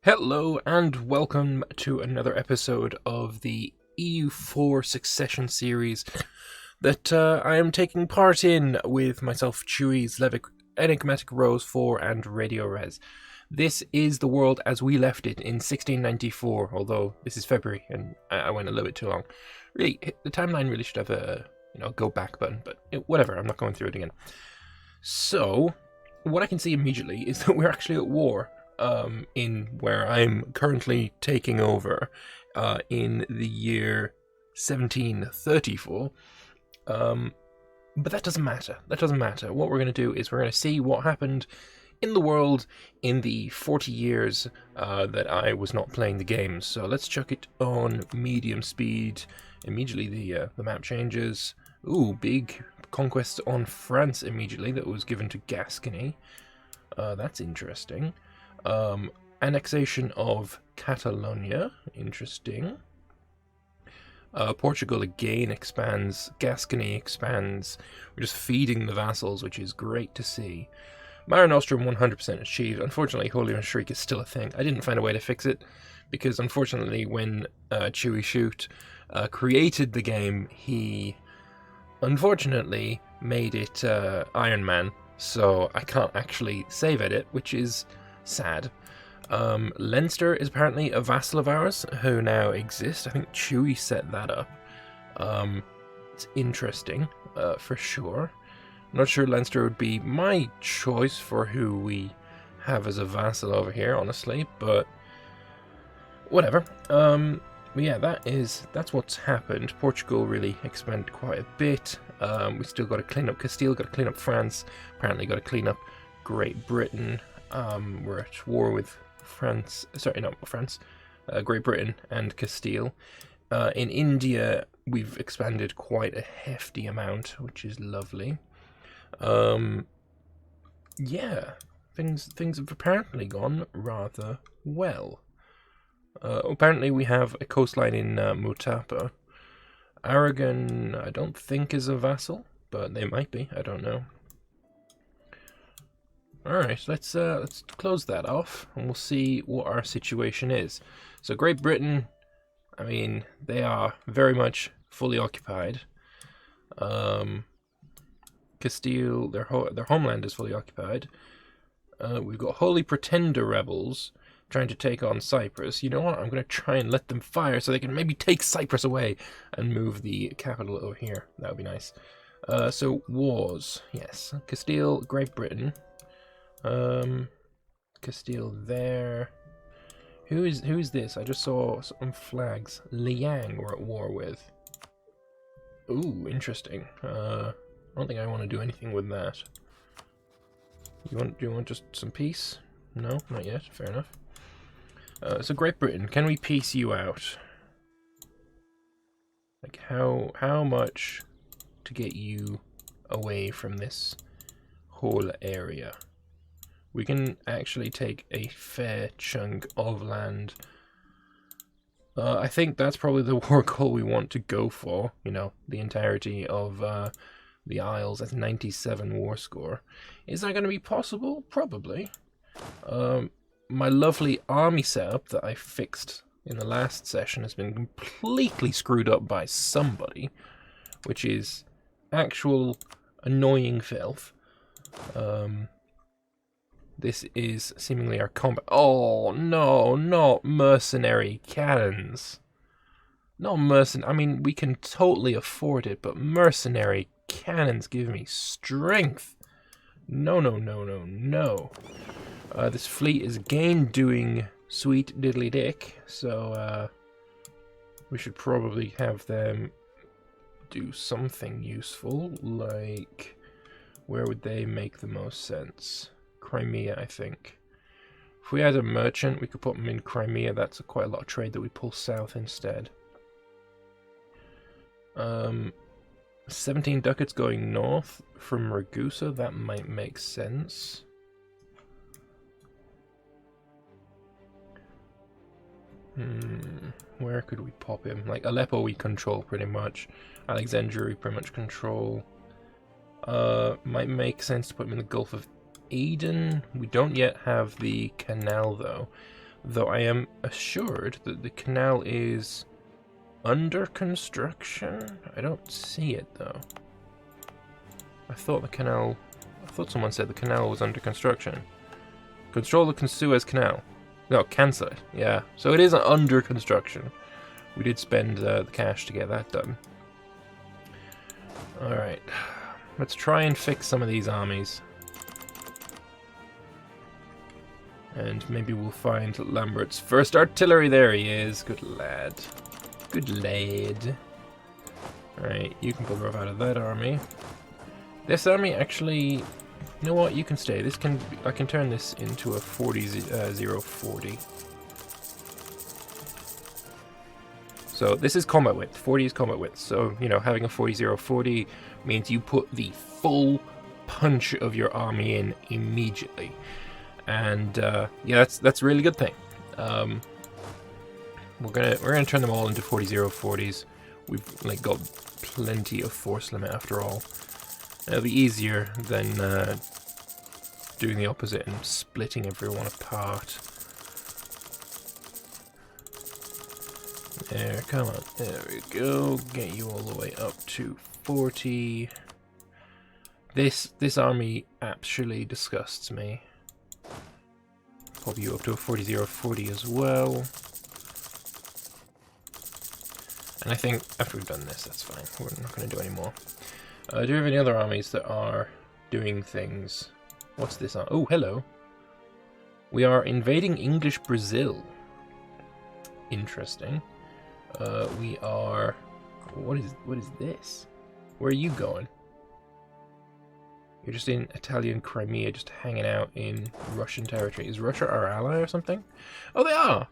Hello and welcome to another episode of the EU4 Succession series that I am taking part in with myself, Chewy, Zlevik, Enigmatic Rose 4 and Radio Res. This is the world as we left it in 1694, although this is February and I went a little bit too long. Really, the timeline really should have a go back button, but whatever, I'm not going through it again. So, what I can see immediately is that we're actually at war. In where I'm currently taking over in the year 1734. But that doesn't matter. That doesn't matter. What we're going to do is we're going to see what happened in the world in the 40 years that I was not playing the game. So let's chuck it on medium speed. Immediately the map changes. Ooh, big conquest on France immediately that was given to Gascony. That's interesting. Annexation of Catalonia, interesting. Portugal again expands, Gascony expands. We're just feeding the vassals, which is great to see. Mare Nostrum 100% achieved. Unfortunately, Holy on Shriek is still a thing. I didn't find a way to fix it, because unfortunately when Chewy Shoot created the game, he unfortunately made it Iron Man, so I can't actually save edit, which is sad. Leinster is apparently a vassal of ours who now exists. I think Chewy set that up. It's interesting, for sure. Not sure Leinster would be my choice for who we have as a vassal over here, honestly, but whatever. But yeah, that's what's happened. Portugal really expanded quite a bit. We still got to clean up Castile, got to clean up France, apparently got to clean up Great Britain. We're at war with France, Great Britain and Castile. In India, we've expanded quite a hefty amount, which is lovely. Yeah, things have apparently gone rather well. Apparently we have a coastline in Mutapa. Aragon, I don't think is a vassal, but they might be, I don't know. Alright, let's close that off, and we'll see what our situation is. So Great Britain, I mean, they are very much fully occupied. Castile, their homeland is fully occupied. We've got Holy Pretender rebels trying to take on Cyprus. You know what? I'm going to try and let them fire so they can maybe take Cyprus away and move the capital over here. That would be nice. So wars, yes. Castile, Great Britain. Castile there. Who is this? I just saw some flags. Liang we're at war with. Ooh, interesting. I don't think I want to do anything with that. Do you want just some peace? No, not yet. Fair enough. So Great Britain, can we peace you out? Like how much to get you away from this whole area? We can actually take a fair chunk of land. I think that's probably the war goal we want to go for. You know, the entirety of the Isles. That's 97 war score. Is that going to be possible? Probably. My lovely army setup that I fixed in the last session has been completely screwed up by somebody, which is actual annoying filth. This is seemingly our combat. Oh, no, not mercenary cannons. Not I mean, we can totally afford it, but mercenary cannons give me strength. No, no, no, no, no. This fleet is again doing sweet diddly dick, so we should probably have them do something useful, like, where would they make the most sense? Crimea, I think. If we had a merchant, we could put them in Crimea. That's quite a lot of trade that we pull south instead. 17 ducats going north from Ragusa, that might make sense. Where could we pop him? Like Aleppo we control pretty much. Alexandria we pretty much control. Might make sense to put him in the Gulf of Aden. We don't yet have the canal though. Though I am assured that the canal is under construction. I don't see it though. I thought someone said the canal was under construction. Control the Suez Canal. No, cancel it. Yeah, so it is under construction. We did spend the cash to get that done. Alright, let's try and fix some of these armies. And maybe we'll find Lambert's first artillery. There he is. Good lad. Good lad. Alright, you can pull her out of that army. This army actually... You know what? You can stay. I can turn this into a 40-040. So this is combat width. 40 is combat width. So, you know, having a 40-040 means you put the full punch of your army in immediately. And yeah, that's a really good thing. We're gonna turn them all into 40-040s. We've like got plenty of force limit after all. It'll be easier than doing the opposite and splitting everyone apart. There, come on. There we go. Get you all the way up to 40. This army actually disgusts me. Pop you up to a 40-040 as well. And I think after we've done this, that's fine. We're not going to do any more. Do we have any other armies that are doing things? What's this on? Oh, hello. We are invading English Brazil. Interesting. We are... What is this? Where are you going? You're just in Italian Crimea, just hanging out in Russian territory. Is Russia our ally or something? Oh, they are!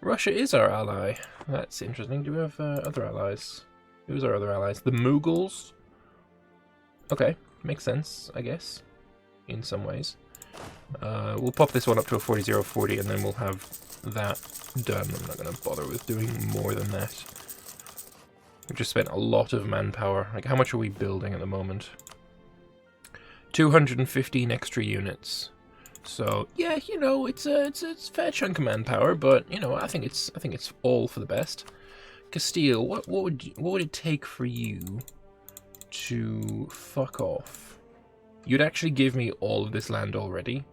Russia is our ally. That's interesting. Do we have other allies? Who's our other allies? The Mughals? Okay, makes sense, I guess, in some ways. We'll pop this one up to a 40-040 and then we'll have that done. I'm not going to bother with doing more than that. We've just spent a lot of manpower. Like, how much are we building at the moment? 215 extra units. So yeah, you know, it's a fair chunk of manpower, but you know, I think it's all for the best. Castile, what would it take for you to fuck off? You'd actually give me all of this land already.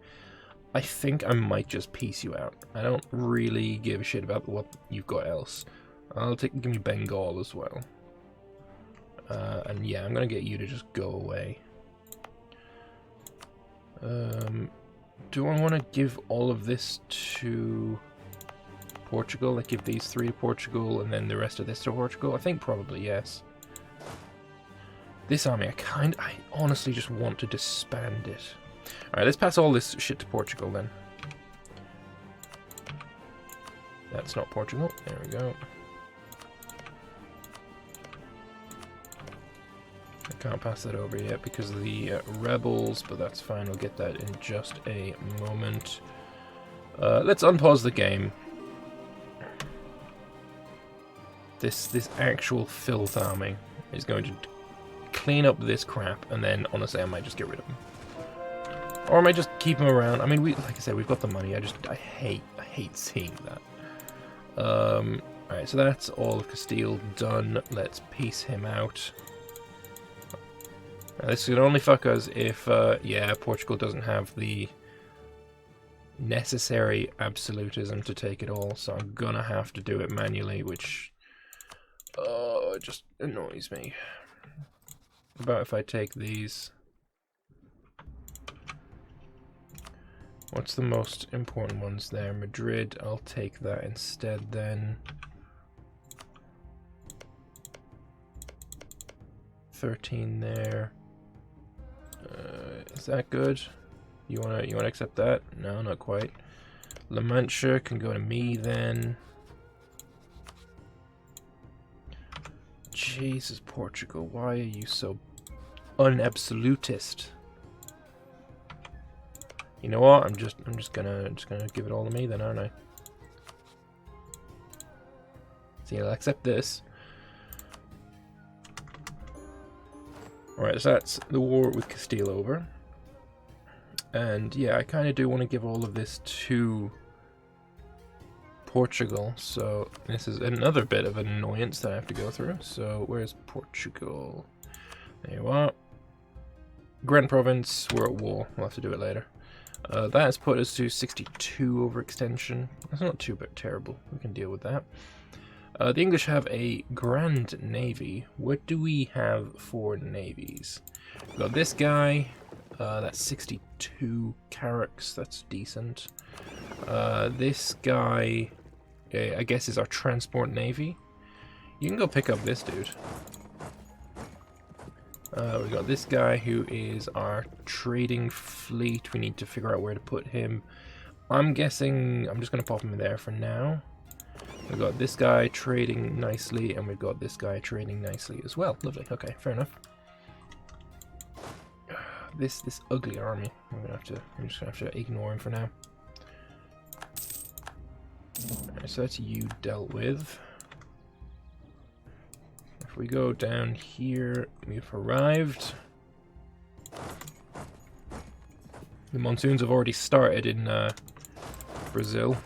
I think I might just piece you out. I don't really give a shit about what you've got else. Give me Bengal as well. And yeah, I'm gonna get you to just go away. Do I want to give all of this to Portugal? Like give these 3 to Portugal and then the rest of this to Portugal? I think probably yes. This army, I honestly just want to disband it. Alright, let's pass all this shit to Portugal then. That's not Portugal. There we go. I can't pass that over yet because of the rebels, but that's fine. We'll get that in just a moment. Let's unpause the game. This actual filth army is going to clean up this crap, and then honestly, I might just get rid of them, or I might just keep them around. I mean, like I said, we've got the money. I hate seeing that. Alright, so that's all of Castile done. Let's piece him out. Now, this could only fuck us if, yeah, Portugal doesn't have the necessary absolutism to take it all, so I'm gonna have to do it manually, which just annoys me. What about if I take these? What's the most important ones there? Madrid, I'll take that instead then. 13 there. Is that good? You wanna accept that? No, not quite. La Mancha can go to me then. Jesus, Portugal, why are you so unabsolutist? You know what? I'm just gonna give it all to me then, aren't I? See, I'll accept this. Alright, so that's the war with Castile over. And yeah, I kind of do want to give all of this to Portugal, so this is another bit of annoyance that I have to go through. So where's Portugal? There you are. Grand Province, we're at war. We'll have to do it later. That has put us to 62 overextension. That's not too terrible. We can deal with that. The English have a grand navy. What do we have for navies? We've got this guy. That's 62 carracks. That's decent. This guy, I guess, is our transport navy. You can go pick up this dude. We got this guy who is our trading fleet. We need to figure out where to put him. I'm guessing I'm just going to pop him in there for now. We've got this guy trading nicely, and we've got this guy trading nicely as well. Lovely. Okay, fair enough. This ugly army. I'm just gonna have to ignore him for now. Alright, so that's you dealt with. If we go down here, we've arrived. The monsoons have already started in Brazil.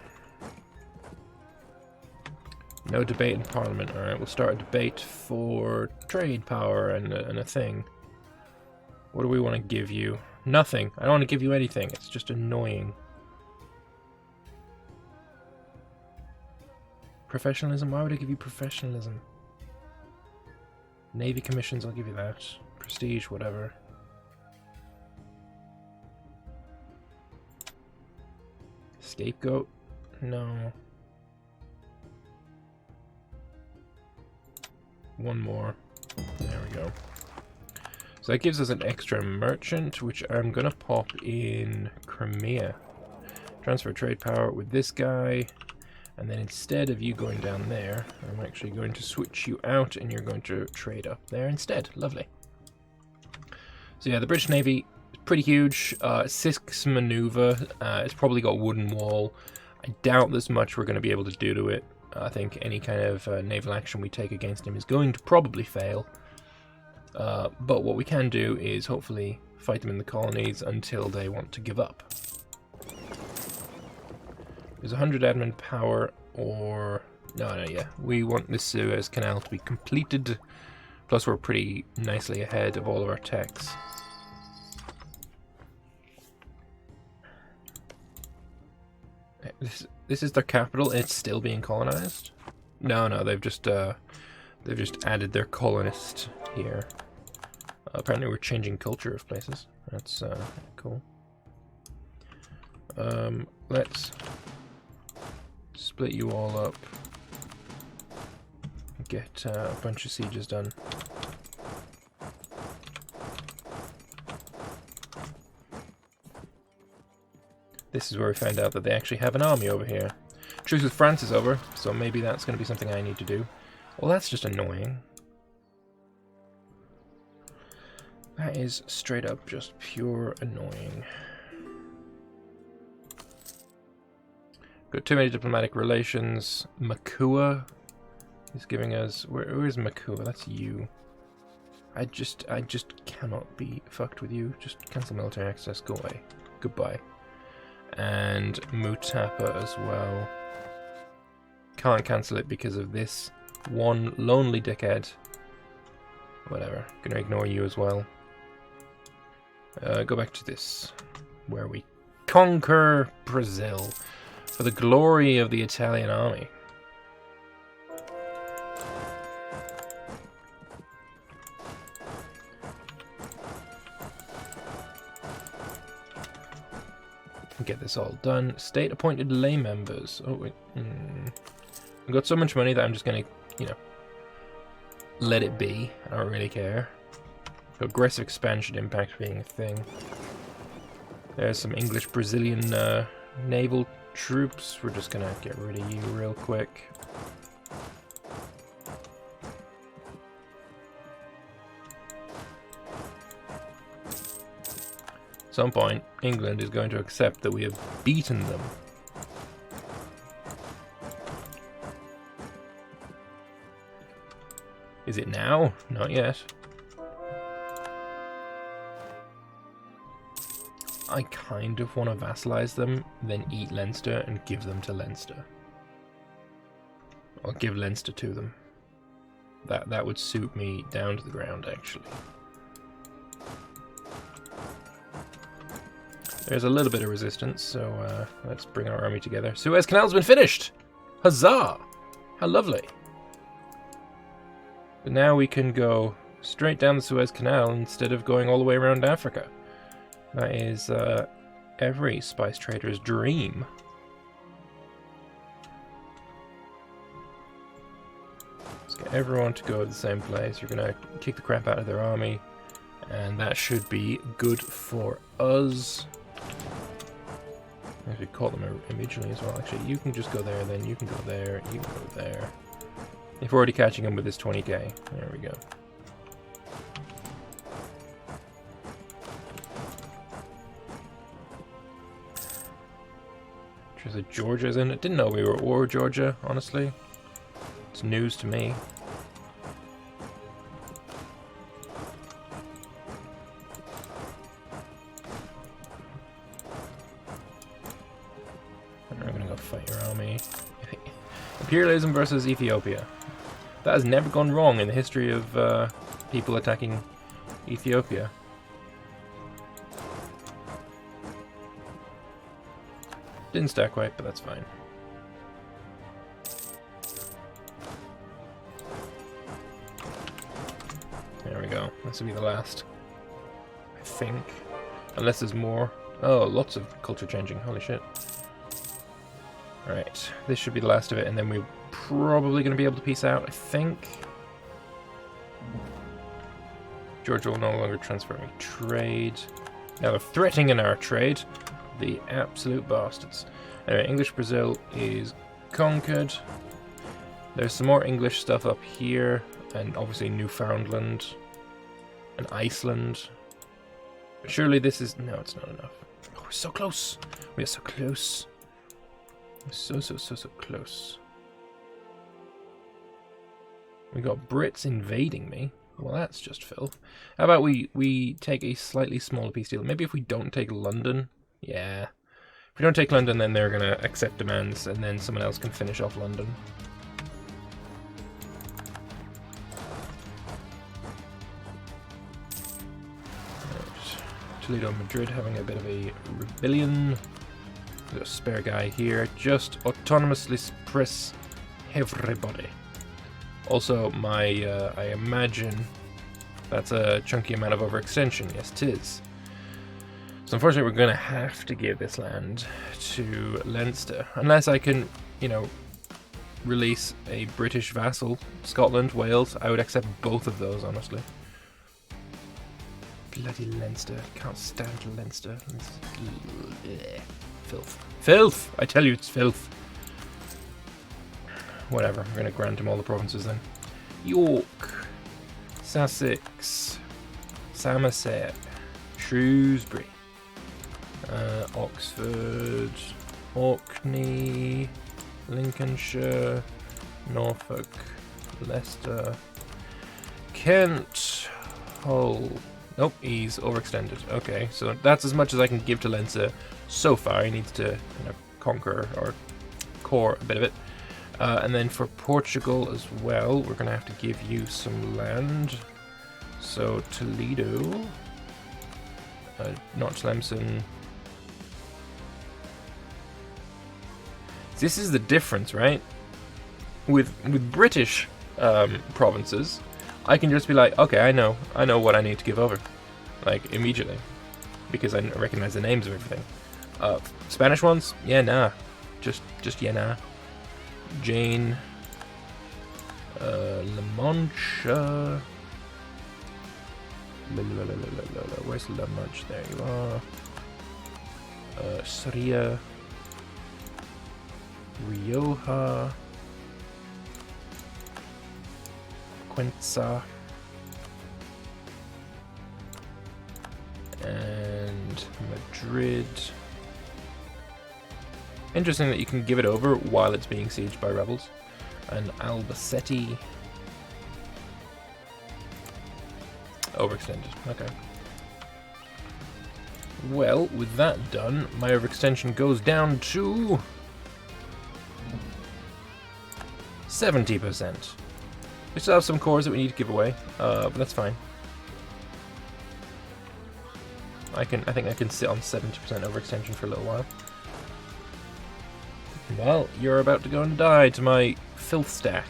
No debate in Parliament. Alright, we'll start a debate for trade power and a thing. What do we want to give you? Nothing. I don't want to give you anything. It's just annoying. Professionalism? Why would I give you professionalism? Navy commissions, I'll give you that. Prestige, whatever. Scapegoat? No. One more. There we go. So that gives us an extra merchant, which I'm going to pop in Crimea. Transfer trade power with this guy. And then instead of you going down there, I'm actually going to switch you out and you're going to trade up there instead. Lovely. So yeah, the British Navy is pretty huge. 6 maneuver. It's probably got a wooden wall. I doubt there's much we're going to be able to do to it. I think any kind of naval action we take against him is going to probably fail. But what we can do is hopefully fight them in the colonies until they want to give up. There's 100 admin power, or... No, yeah. We want this Suez Canal to be completed. Plus we're pretty nicely ahead of all of our techs. This is their capital, and it's still being colonized? No, they've just added their colonist here. Apparently we're changing culture of places. That's cool. Let's split you all up. Get a bunch of sieges done. This is where we found out that they actually have an army over here. Truce with France is over, so maybe that's going to be something I need to do. Well, that's just annoying. That is straight up just pure annoying. Got too many diplomatic relations. Makua is giving us... Where is Makua? That's you. I just cannot be fucked with you. Just cancel military access. Go away. Goodbye. And Mutapa as well. Can't cancel it because of this one lonely dickhead. Whatever. Gonna ignore you as well. Go back to this, where we conquer Brazil for the glory of the Italian army. Get this all done. State-appointed lay members. Oh, wait. I've got so much money that I'm just going to, you know, let it be. I don't really care. Aggressive expansion impact being a thing. There's some English-Brazilian naval troops. We're just going to get rid of you real quick. At some point, England is going to accept that we have beaten them. Is it now? Not yet. I kind of want to vassalize them, then eat Leinster and give them to Leinster. I'll give Leinster to them. That would suit me down to the ground, actually. There's a little bit of resistance, so let's bring our army together. Suez Canal's been finished! Huzzah! How lovely. But now we can go straight down the Suez Canal instead of going all the way around Africa. That is every spice trader's dream. Let's get everyone to go to the same place. You're going to kick the crap out of their army, and that should be good for us. If we caught them immediately as well. Actually, you can just go there, then you can go there, you can go there. If we're already catching him with this 20k. There we go. There's a Georgia's in it. Didn't know we were at war with Georgia, honestly. It's news to me. I'm gonna go fight your army. Imperialism versus Ethiopia. That has never gone wrong in the history of people attacking Ethiopia. Didn't stack quite, but that's fine. There we go. This will be the last. I think. Unless there's more. Oh, lots of culture changing. Holy shit. Alright, this should be the last of it, and then we're probably going to be able to peace out, I think. Georgia will no longer transfer me trade. Now they're threatening our trade. The absolute bastards. Anyway, English Brazil is conquered. There's some more English stuff up here, and obviously Newfoundland and Iceland. Surely this is... No, it's not enough. Oh, we're so close. We are so close. So close. We got Brits invading me. Well, that's just filth. How about we take a slightly smaller peace deal? Maybe if we don't take London. Yeah. If we don't take London, then they're going to accept demands, and then someone else can finish off London. Right. Toledo and Madrid having a bit of a rebellion. There's a spare guy here. Just autonomously suppress everybody. Also, I imagine that's a chunky amount of overextension. Yes, it is. So unfortunately, we're going to have to give this land to Leinster. Unless I can, you know, release a British vassal. Scotland, Wales. I would accept both of those, honestly. Bloody Leinster. Can't stand Leinster. Filth. Filth! I tell you, it's filth. Whatever, we're going to grant him all the provinces then. York, Sussex, Somerset, Shrewsbury, Oxford, Orkney, Lincolnshire, Norfolk, Leicester, Kent, Hull. Nope, he's overextended. Okay, so that's as much as I can give to Leinster so far. He needs to conquer or core a bit of it. And then for Portugal as well, we're going to have to give you some land. So Toledo, not Tlemcen. This is the difference, right? With British provinces, I can just be like, okay, I know what I need to give over, like immediately, because I recognize the names of everything. Spanish ones, yeah, nah, just yeah, nah. Jane, La Mancha. Where's La Mancha? There you are. Soria, Rioja, Cuenca, and Madrid. Interesting that you can give it over while it's being sieged by rebels. And Albacete. Overextended. Okay. Well, with that done, my overextension goes down to 70%. We still have some cores that we need to give away, but that's fine. I think I can sit on 70% overextension for a little while. Well, you're about to go and die to my filth stack.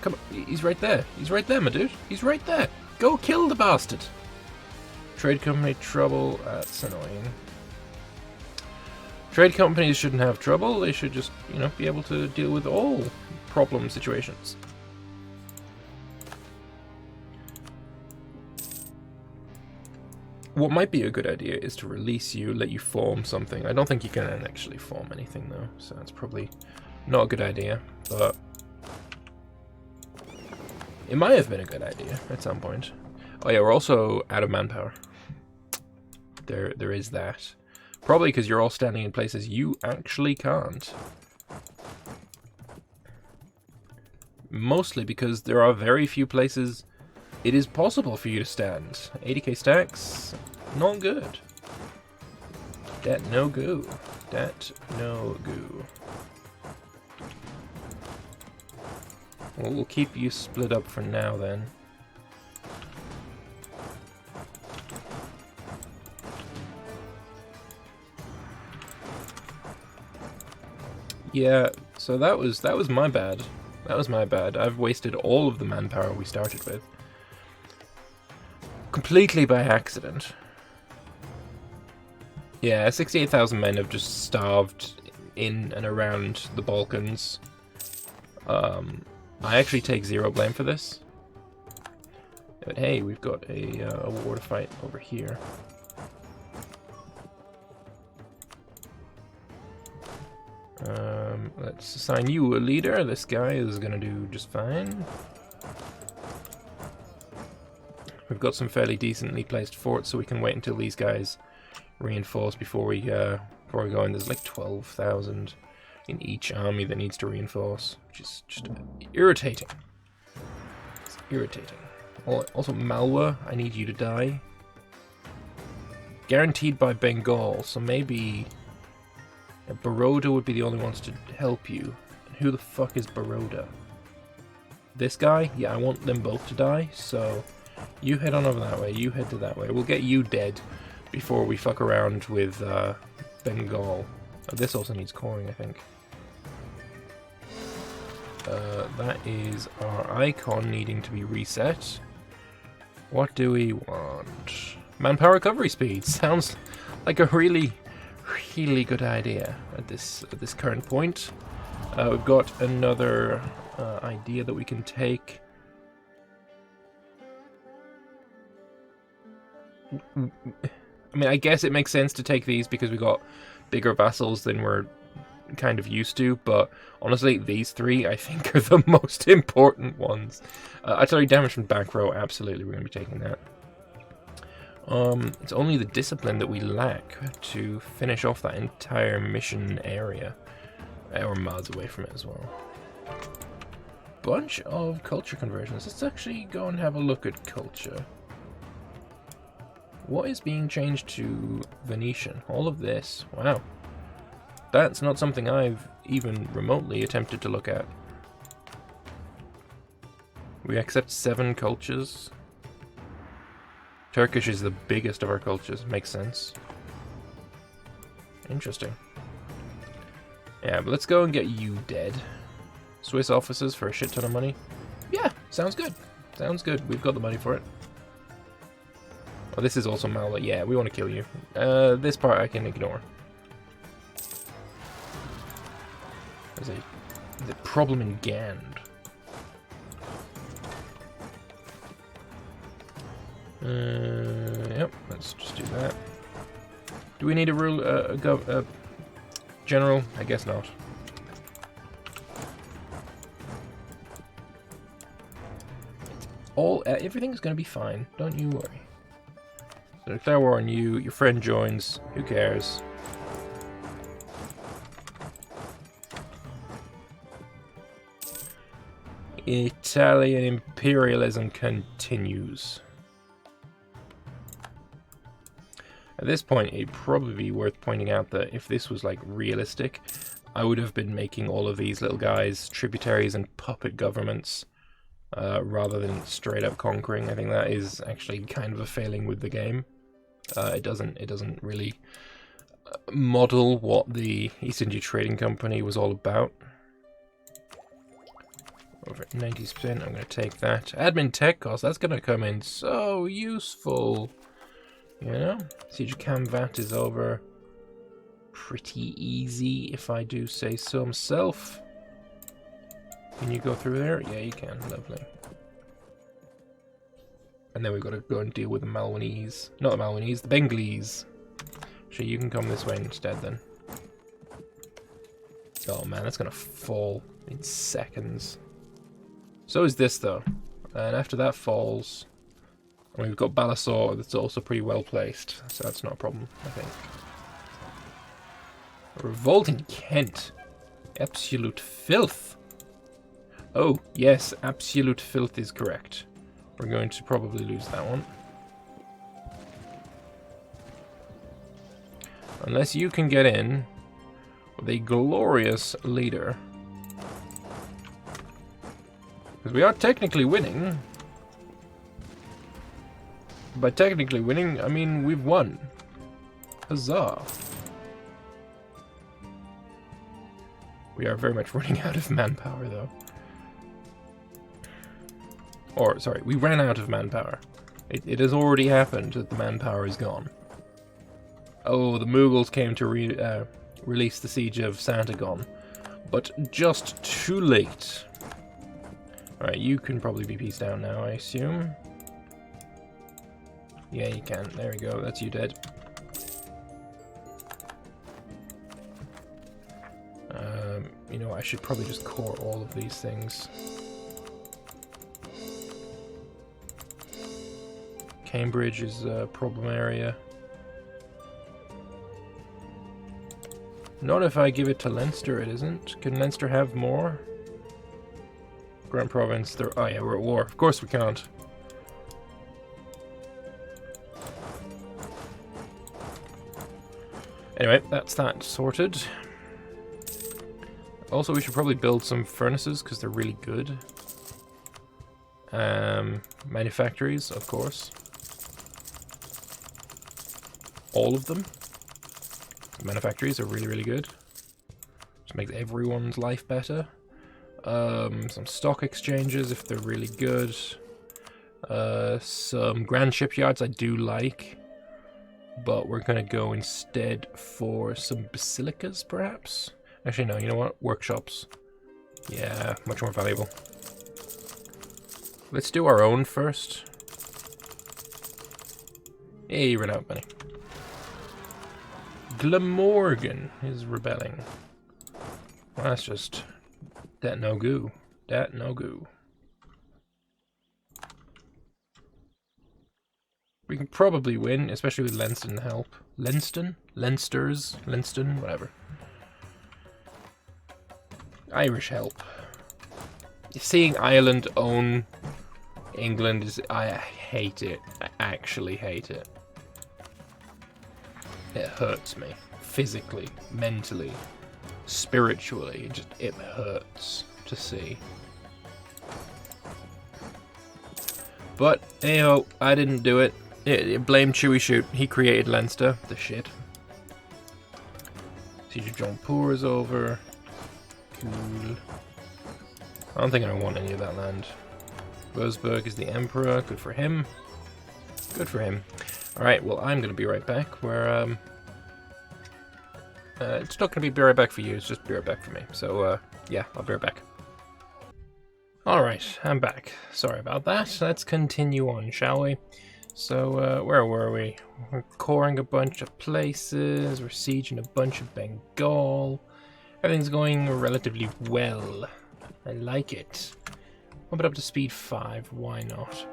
Come on, he's right there. He's right there, my dude. He's right there. Go kill the bastard. Trade company trouble. That's annoying. Trade companies shouldn't have trouble. They should just, you know, be able to deal with all problem situations. What might be a good idea is to release you, let you form something. I don't think you can actually form anything though, so that's probably not a good idea, but it might have been a good idea at some point. Oh yeah, we're also out of manpower. There is that. Probably because you're all standing in places you actually can't. Mostly because there are very few places it is possible for you to stand. 80k stacks, not good. Dat no go. Dat no go. Well, we'll keep you split up for now then. Yeah, so that was my bad. That was my bad. I've wasted all of the manpower we started with. Completely by accident. Yeah, 68,000 men have just starved in and around the Balkans. I actually take zero blame for this. But hey, we've got a war to fight over here. Let's assign you a leader. This guy is gonna do just fine. We've got some fairly decently placed forts, so we can wait until these guys reinforce before we go in. There's like 12,000 in each army that needs to reinforce, which is just irritating. It's irritating. Also, Malwa, I need you to die. Guaranteed by Bengal, so maybe Baroda would be the only ones to help you. And who the fuck is Baroda? This guy? Yeah, I want them both to die, so you head on over that way, you head to that way. We'll get you dead before we fuck around with Bengal. Oh, this also needs coring, I think. That is our icon needing to be reset. What do we want? Manpower recovery speed. Sounds like a really good idea at this current point. We've got another idea that we can take. I mean, I guess it makes sense to take these because we got bigger vassals than we're kind of used to, but honestly, these three I think are the most important ones. Artillery damage from back row, absolutely, we're going to be taking that. It's only the discipline that we lack to finish off that entire mission area. We're miles away from it as well. Bunch of culture conversions. Let's actually go and have a look at culture. What is being changed to Venetian? All of this. Wow. That's not something I've even remotely attempted to look at. We accept 7 cultures. Turkish is the biggest of our cultures. Makes sense. Interesting. Yeah, but let's go and get you dead. Swiss officers for a shit ton of money. Yeah, sounds good. Sounds good. We've got the money for it. Oh, this is also Malwa. Yeah, we want to kill you. This part I can ignore. There's a problem in Gand. Yep, let's just do that. Do we need a general? I guess not. Everything's gonna be fine. Don't you worry. So declare war on you. Your friend joins. Who cares? Italian imperialism continues. At this point, it'd probably be worth pointing out that if this was like realistic, I would have been making all of these little guys tributaries and puppet governments rather than straight up conquering. I think that is actually kind of a failing with the game. It doesn't really model what the East India Trading Company was all about. Over 90%, I'm going to take that. Admin tech cost, that's going to come in so useful. You know? Siege of Kamvat is over pretty easy, if I do say so myself. Can you go through there? Yeah, you can. Lovely. And then we've got to go and deal with the Malwanese. Not the Malwanese, the Bengalese. Sure, you can come this way instead then. Oh man, that's going to fall in seconds. So is this though. And after that falls, and we've got Balasore that's also pretty well placed. So that's not a problem, I think. A revolt in Kent. Absolute filth. Oh, yes, absolute filth is correct. We're going to probably lose that one. Unless you can get in with a glorious leader. Because we are technically winning. By technically winning, I mean we've won. Huzzah. We are very much running out of manpower, though. Or, sorry, we ran out of manpower. It has already happened that the manpower is gone. Oh, the Mughals came to release the siege of Santagon, but just too late. Alright, you can probably be pieced down now, I assume. Yeah, you can. There we go. That's you dead. You know, I should probably just core all of these things. Cambridge is a problem area. Not if I give it to Leinster, it isn't. Can Leinster have more? Grand Province, oh yeah, we're at war. Of course we can't. Anyway, that's that sorted. Also, we should probably build some furnaces because they're really good. Manufactories, of course. All of them. Manufactories are really, really good. Just makes everyone's life better. Some stock exchanges if they're really good. Some grand shipyards I do like. But we're going to go instead for some basilicas, perhaps? Actually, no, you know what? Workshops. Yeah, much more valuable. Let's do our own first. Hey, you ran out, buddy. Glamorgan is rebelling. Well, that's just... that no goo. That no goo. We can probably win, especially with Lenston help. Lenston? Leinsters? Lenston? Whatever. Irish help. Seeing Ireland own England is... I hate it. I actually hate it. It hurts me. Physically, mentally, spiritually. It hurts to see. But, hey-ho, I didn't do it. Blame Chewy Shoot. He created Leinster. The shit. Siege of Jaunpur is over. Cool. I don't think I want any of that land. Würzburg is the Emperor. Good for him. Good for him. Alright, well, I'm going to be right back. Where, it's not going to be right back for you. It's just be right back for me. So, yeah, I'll be right back. Alright, I'm back. Sorry about that. Let's continue on, shall we? So, where were we? We're coring a bunch of places. We're sieging a bunch of Bengal. Everything's going relatively well. I like it. Bump it up to speed 5. Why not?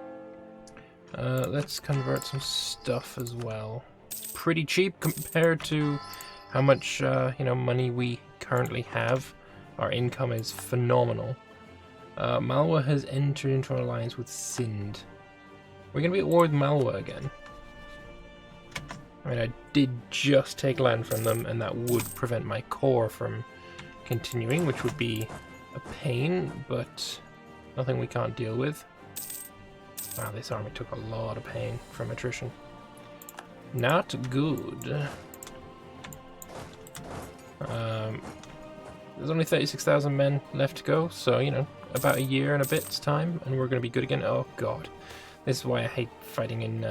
Let's convert some stuff as well. Pretty cheap compared to how much, you know, money we currently have. Our income is phenomenal. Malwa has entered into an alliance with Sind. We're going to be at war with Malwa again. I mean, I did just take land from them, and that would prevent my core from continuing, which would be a pain, but nothing we can't deal with. Wow, this army took a lot of pain from attrition. Not good. There's only 36,000 men left to go, so, you know, about a year and a bit's time, and we're going to be good again. Oh, God. This is why I hate fighting in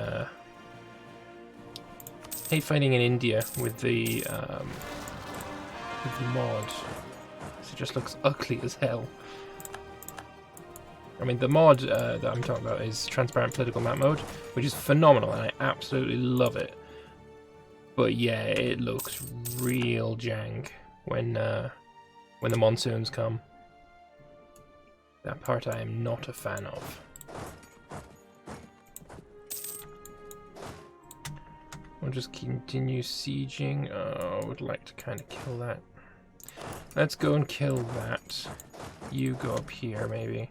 India with the mod. It just looks ugly as hell. I mean, the mod that I'm talking about is Transparent Political Map Mode, which is phenomenal, and I absolutely love it. But yeah, it looks real jank when the monsoons come. That part I am not a fan of. We'll just continue sieging. Oh, I would like to kind of kill that. Let's go and kill that. You go up here, maybe.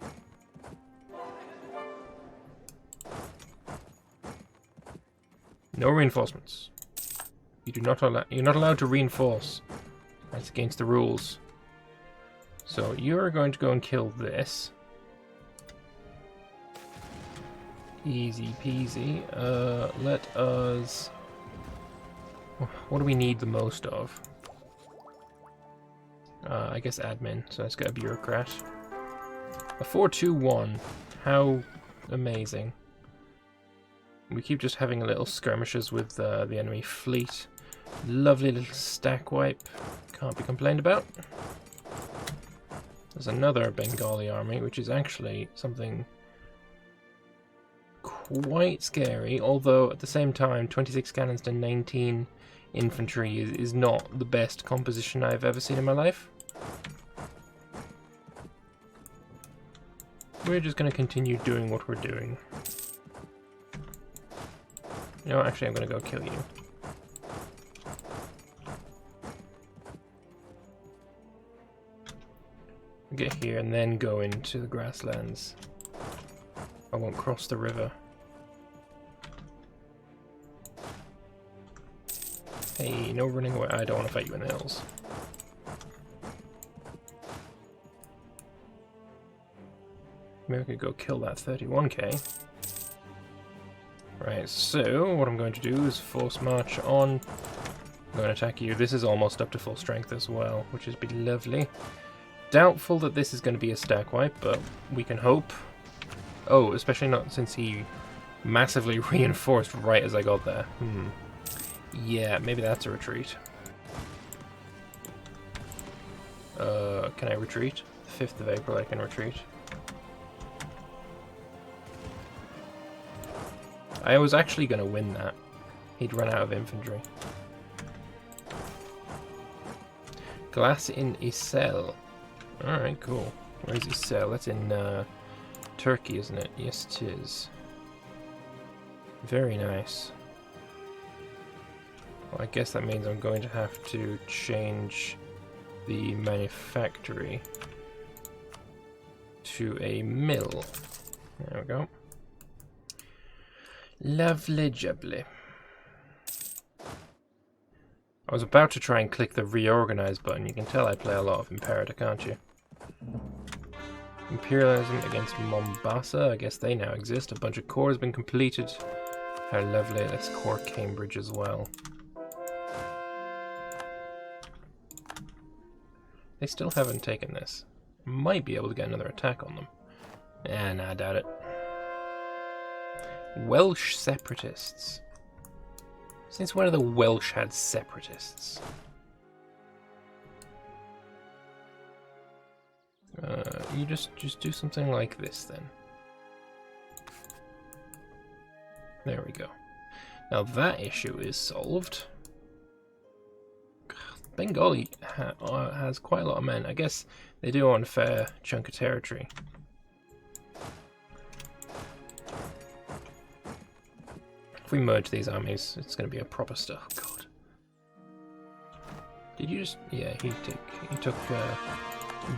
No reinforcements. You're not allowed to reinforce. That's against the rules. So you're going to go and kill this. Easy peasy. Let us... What do we need the most of? I guess admin, so let's get a bureaucrat. A 4-2-1. How amazing. We keep just having little skirmishes with the enemy fleet. Lovely little stack wipe. Can't be complained about. There's another Bengali army, which is actually something quite scary, although at the same time 26 cannons to 19 infantry is not the best composition I've ever seen in my life. We're just going to continue doing what we're doing. You know, actually I'm going to go kill you. Get here and then go into the grasslands. I won't cross the river. Hey, no running away. I don't want to fight you in the hills. Maybe I could go kill that 31k. Right, so what I'm going to do is force march on. I'm going to attack you. This is almost up to full strength as well, which is be lovely. Doubtful that this is going to be a stack wipe, but we can hope. Oh, especially not since he massively reinforced right as I got there. Yeah, maybe that's a retreat. Can I retreat? 5th of April I can retreat. I was actually going to win that. He'd run out of infantry. Glass in Isel. Alright, cool. Where's Isel? That's in Turkey, isn't it? Yes, it is. Very nice. Well, I guess that means I'm going to have to change the manufactory to a mill. There we go. Lovely jubbly. I was about to try and click the reorganize button. You can tell I play a lot of Imperator, can't you? Imperialism against Mombasa. I guess they now exist. A bunch of core has been completed. How lovely. Let's core Cambridge as well. They still haven't taken this. Might be able to get another attack on them. Nah, I doubt it. Welsh separatists. Since when have the Welsh had separatists? You just do something like this then. There we go. Now that issue is solved. Bengali has quite a lot of men. I guess they do own a fair chunk of territory. If we merge these armies, it's going to be a proper stuff. Oh, God. Did you just... Yeah, he took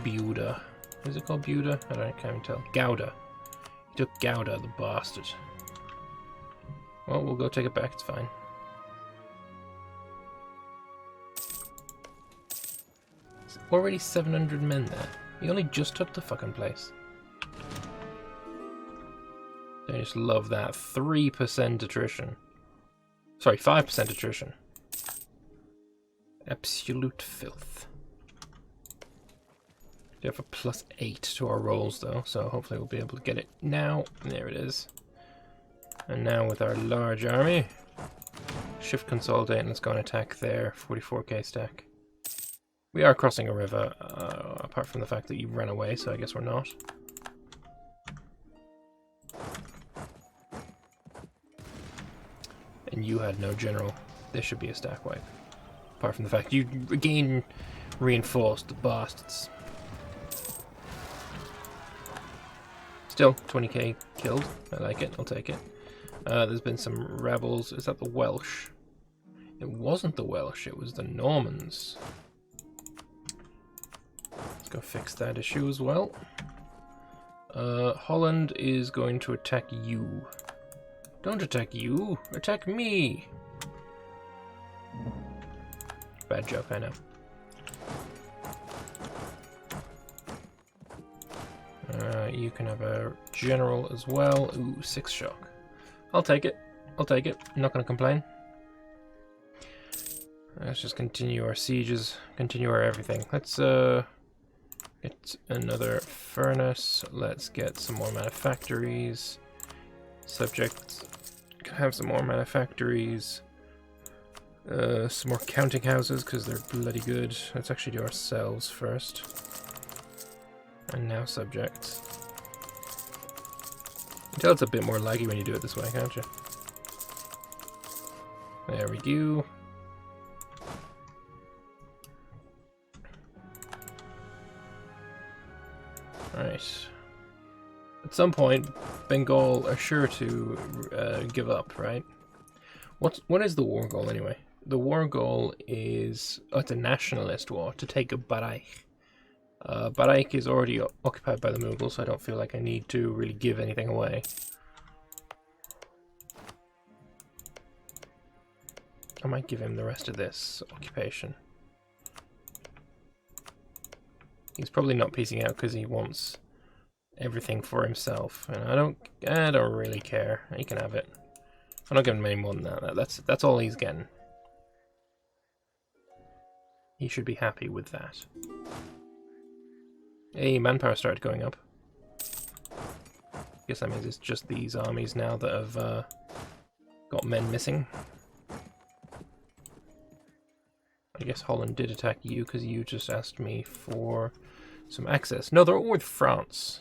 Buda. Is it called Buda? I can't even tell. Gouda. He took Gouda, the bastard. Well, we'll go take it back. It's fine. already 700 men there. He only just took the fucking place. I just love that. 3% attrition. Sorry, 5% attrition. Absolute filth. We have a +8 to our rolls though, so hopefully we'll be able to get it now. There it is. And now with our large army, shift consolidate and let's go and attack there. 44k stack. We are crossing a river, apart from the fact that you ran away, so I guess we're not. And you had no general. This should be a stack wipe. Apart from the fact you again reinforced the bastards. Still, 20k killed. I like it, I'll take it. There's been some rebels. Is that the Welsh? It wasn't the Welsh, it was the Normans. Let's go fix that issue as well. Holland is going to attack you. Don't attack you, attack me! Bad joke, I know. You can have a general as well. Ooh, 6 shock. I'll take it. I'll take it. I'm not going to complain. Let's just continue our sieges, continue our everything. Let's get another furnace. Let's get some more manufactories. Subjects can have some more manufactories. Some more counting houses because they're bloody good. Let's actually do ourselves first. And now subjects. You can tell it's a bit more laggy when you do it this way, can't you? There we go. Right. At some point, Bengal are sure to give up, right? What is the war goal anyway? The war goal is it's a nationalist war to take Baraich. Baraich is already occupied by the Mughals, so I don't feel like I need to really give anything away. I might give him the rest of this occupation. He's probably not piecing out because he wants everything for himself, and I don't really care. He can have it. I'm not giving him any more than that. That's all he's getting. He should be happy with that. Hey, manpower started going up. Guess that means it's just these armies now that have got men missing. I guess Holland did attack you because you just asked me for some access. No, they're at war with France.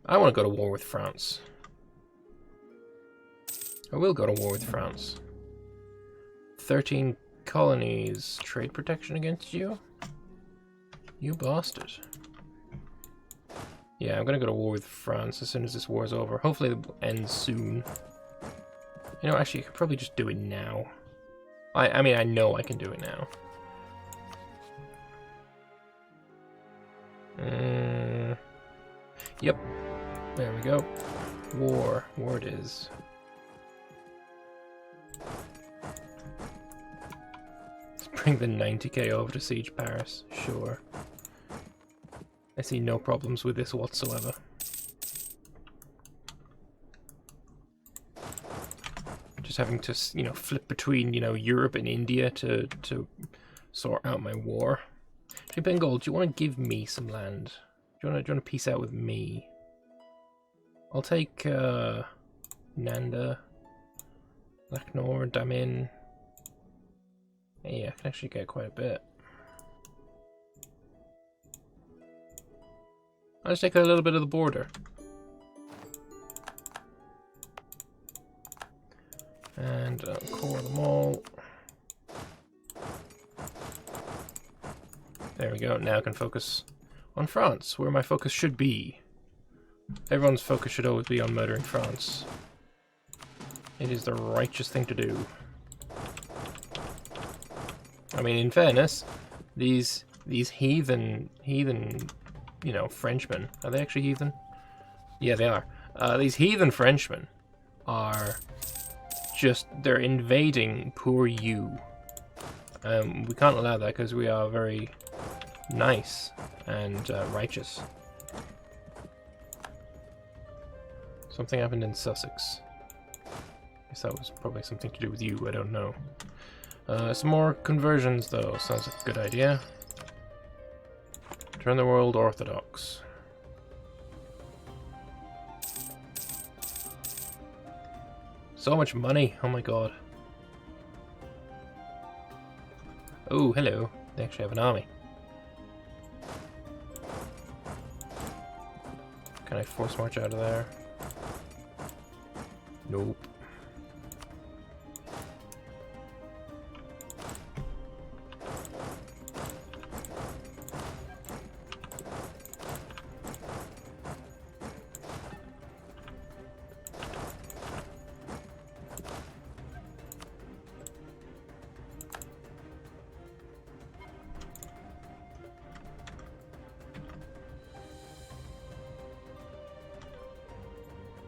I want to go to war with France. I will go to war with France. 13 colonies. Trade protection against you? You bastard. Yeah, I'm gonna go to war with France as soon as this war's over. Hopefully it will end soon. You know, actually, I could probably just do it now. I mean, I know I can do it now. Yep. There we go. War. War it is. Let's bring the 90k over to siege Paris. Sure. I see no problems with this whatsoever. Just having to, you know, flip between, you know, Europe and India to sort out my war. Hey, Bengal, do you want to give me some land? Do you want to peace out with me? I'll take Nanda, Lucknow, Damin. Yeah, I can actually get quite a bit. I'll just take a little bit of the border. And core them all. There we go. Now I can focus on France, where my focus should be. Everyone's focus should always be on murdering France. It is the righteous thing to do. I mean, in fairness, these heathen, you know, Frenchmen, are they actually heathen? Yeah, they are. These heathen Frenchmen are just, they're invading poor you. We can't allow that because we are very nice and righteous. Something happened in Sussex. Guess that was probably something to do with you, I don't know. Some more conversions though, sounds like a good idea. Turn the world Orthodox. So much money, oh my god. Oh, hello. They actually have an army. Can I force march out of there? Nope.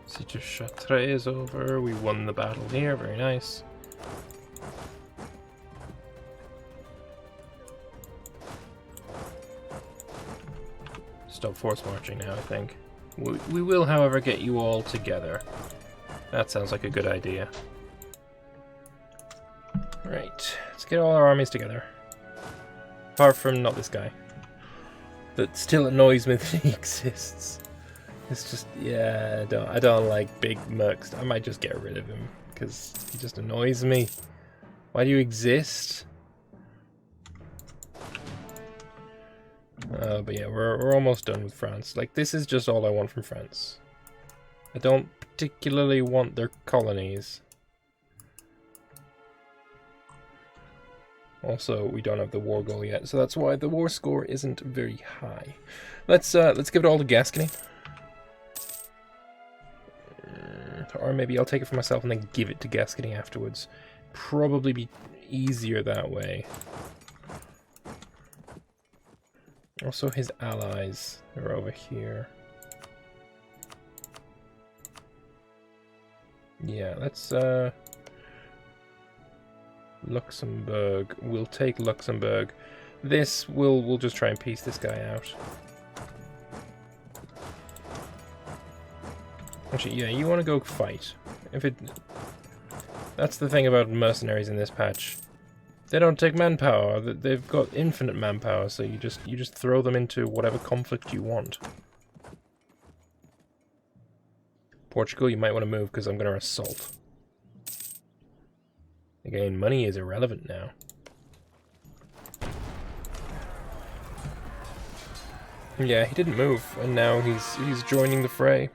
Siege of Chartres is over. We won the battle here. Very nice. Stop force marching now, I think. We will, however, get you all together. That sounds like a good idea. Right. Let's get all our armies together. Apart from not this guy. That still annoys me that he exists. It's just, yeah, I don't like big mercs. I might just get rid of him, because he just annoys me. Why do you exist? But yeah, we're almost done with France. Like, this is just all I want from France. I don't particularly want their colonies. Also, we don't have the war goal yet, so that's why the war score isn't very high. Let's give it all to Gascony. Or maybe I'll take it for myself and then give it to Gascony afterwards. Probably be easier that way. Also his allies are over here. Yeah, let's Luxembourg. We'll take Luxembourg. This we'll just try and piece this guy out. Actually, yeah, you want to go fight. That's the thing about mercenaries in this patch. They don't take manpower. They've got infinite manpower, so you just throw them into whatever conflict you want. Portugal, you might want to move because I'm going to assault. Again, money is irrelevant now. Yeah, he didn't move, and now he's joining the fray.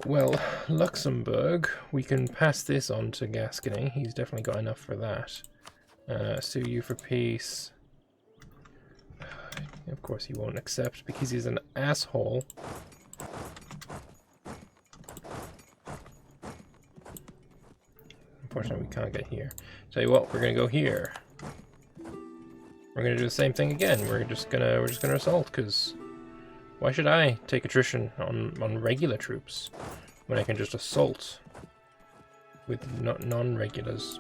Well, Luxembourg, we can pass this on to Gascony. He's definitely got enough for that. Sue you for peace. Of course he won't accept because he's an asshole. Unfortunately, we can't get here. Tell you what, we're gonna go here. We're gonna do the same thing again. We're just gonna assault because why should I take attrition on regular troops when I can just assault with non-regulars?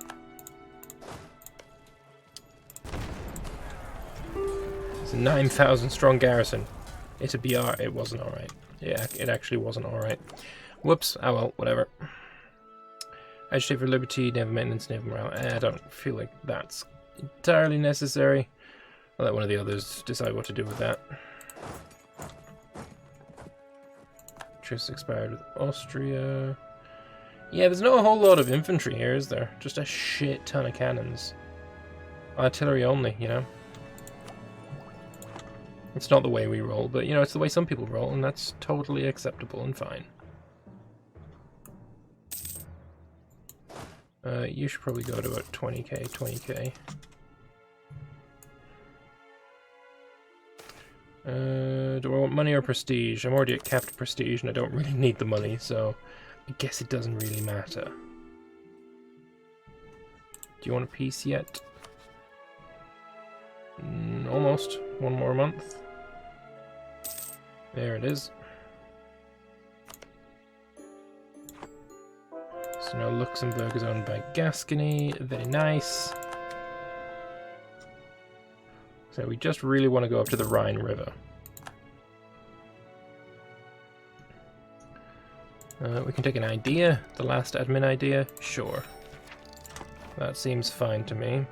It's a 9,000 strong garrison. It's a BR. It wasn't alright. Yeah, it actually wasn't alright. Whoops. Oh well, whatever. Agitate for liberty, naval maintenance, naval morale. I don't feel like that's entirely necessary. I'll let one of the others decide what to do with that. Truce expired with Austria. Yeah, there's not a whole lot of infantry here, is there? Just a shit ton of cannons. Artillery only, you know? It's not the way we roll, but, you know, it's the way some people roll, and that's totally acceptable and fine. You should probably go to about 20k, 20k. Do I want money or prestige? I'm already at capped prestige and I don't really need the money, so I guess it doesn't really matter. Do you want a peace yet? Almost. One more month. There it is. So now Luxembourg is owned by Gascony. Very nice. So we just really want to go up to the Rhine River. We can take an idea. The last admin idea. Sure. That seems fine to me.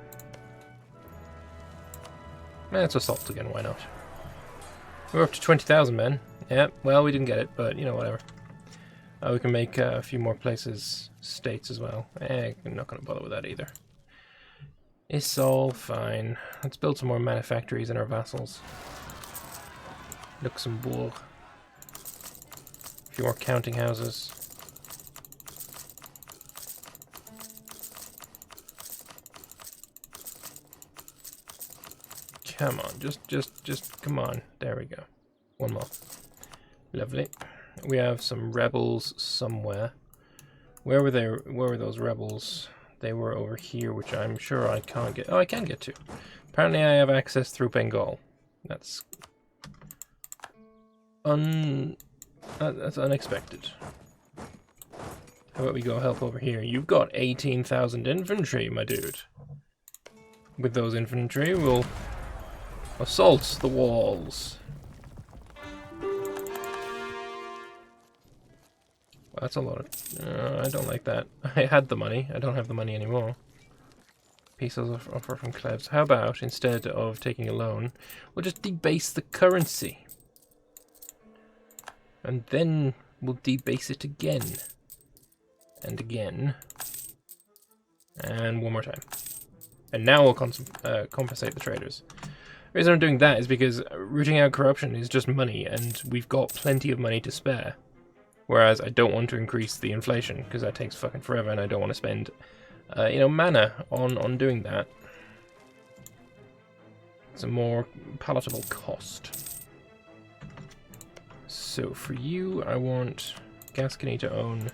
Let's assault again, why not? We're up to 20,000 men. Yeah, well, we didn't get it, but, you know, whatever. We can make a few more places states as well. I'm not going to bother with that either. It's all fine. Let's build some more manufactories in our vassals. Luxembourg. A few more counting houses. Come on, just come on. There we go. One more. Lovely. We have some rebels somewhere. Where were they? Where were those rebels? They were over here, which I'm sure I can't get. Oh, I can get to. Apparently, I have access through Bengal. That's that's unexpected. How about we go help over here? You've got 18,000 infantry, my dude. With those infantry, we'll assault the walls. Well, that's a lot of... I don't like that. I had the money. I don't have the money anymore. Pesos offer from Cleves. How about, instead of taking a loan, we'll just debase the currency. And then we'll debase it again. And again. And one more time. And now we'll compensate the traders. The reason I'm doing that is because rooting out corruption is just money, and we've got plenty of money to spare. Whereas I don't want to increase the inflation, because that takes fucking forever, and I don't want to spend, mana on doing that. It's a more palatable cost. So for you, I want Gascony to own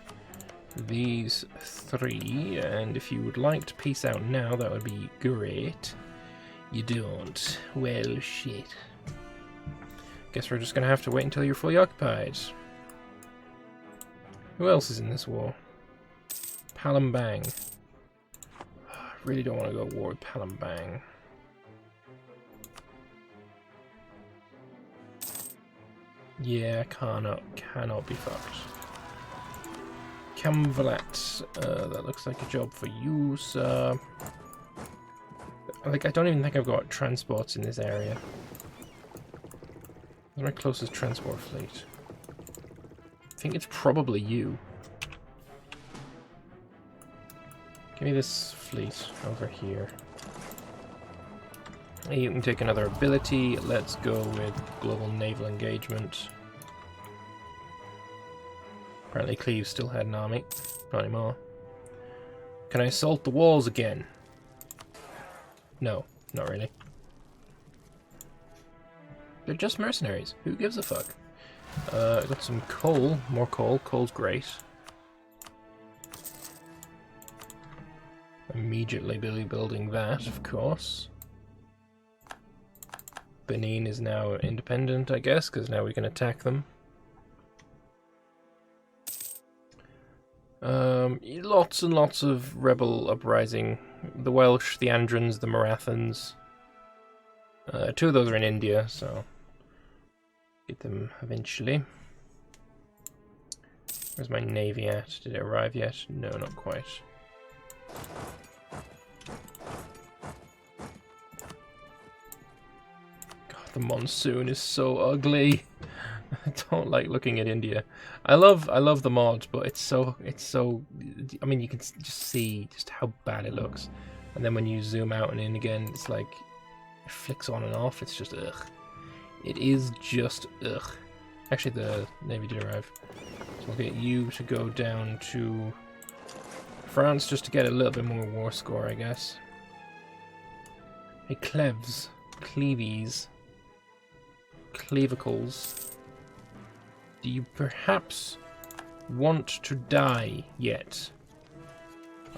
these 3, and if you would like to peace out now, that would be great. You don't. Well, shit. Guess we're just gonna have to wait until you're fully occupied. Who else is in this war? Palembang. I really don't want to go to war with Palembang. Yeah, cannot be fucked. Camvalat, that looks like a job for you, sir. Like, I don't even think I've got transports in this area. Where's my closest transport fleet? I think it's probably you. Give me this fleet over here. You can take another ability. Let's go with global naval engagement. Apparently Cleves still had an army. Not anymore. Can I assault the walls again? No, not really. They're just mercenaries. Who gives a fuck? I got some coal. More coal. Coal's great. Immediately building that, of course. Benin is now independent, I guess, because now we can attack them. Lots and lots of rebel uprising. The Welsh, the Androns, the Marathons. 2 of those are in India, so get them eventually. Where's my navy at? Did it arrive yet? No, not quite. God, the monsoon is so ugly. I don't like looking at India. I love the mod, but it's so. I mean, you can just see just how bad it looks, and then when you zoom out and in again, it's like it flicks on and off. It's just ugh. It is just ugh. Actually, the navy did arrive, so we'll get you to go down to France just to get a little bit more war score, I guess. Hey, Cleves, Clevicles. Do you perhaps want to die yet?